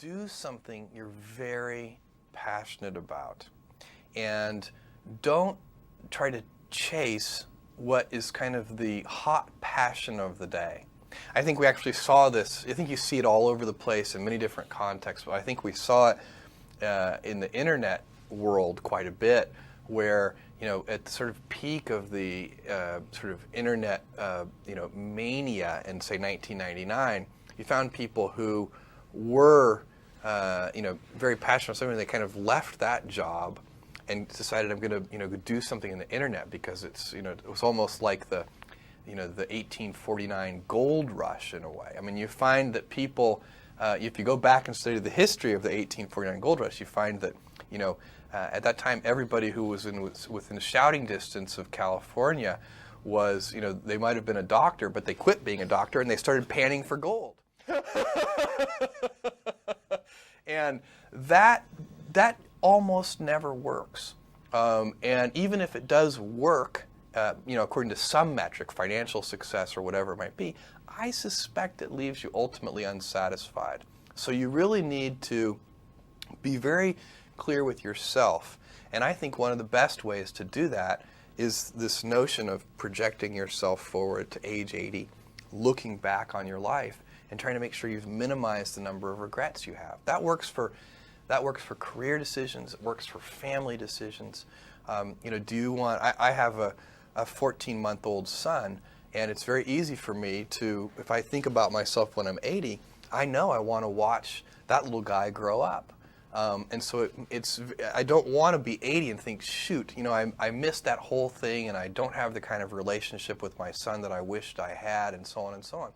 do something you're very passionate about. And don't try to chase what is kind of the hot passion of the day. I think we actually saw this. I think you see it all over the place in many different contexts, but I think we saw it in the internet world quite a bit, where at the sort of peak of the sort of internet mania in say 1999, you found people who were very passionate about something. They kind of left that job and decided, I'm going to do something in the internet, because it's it was almost like the 1849 gold rush in a way. I mean, you find that people, if you go back and study the history of the 1849 gold rush, you find that at that time everybody who was within shouting distance of California was, they might have been a doctor, but they quit being a doctor and they started panning for gold. And that almost never works. And even if it does work, according to some metric, financial success or whatever it might be, I suspect it leaves you ultimately unsatisfied. So you really need to be very clear with yourself. And I think one of the best ways to do that is this notion of projecting yourself forward to age 80, looking back on your life and trying to make sure you've minimized the number of regrets you have. That works for career decisions. It works for family decisions. Do you want? I have a 14-month-old son, and it's very easy for me to, if I think about myself when I'm 80, I know I want to watch that little guy grow up. And so I don't want to be 80 and think, shoot, I missed that whole thing, and I don't have the kind of relationship with my son that I wished I had, and so on and so on.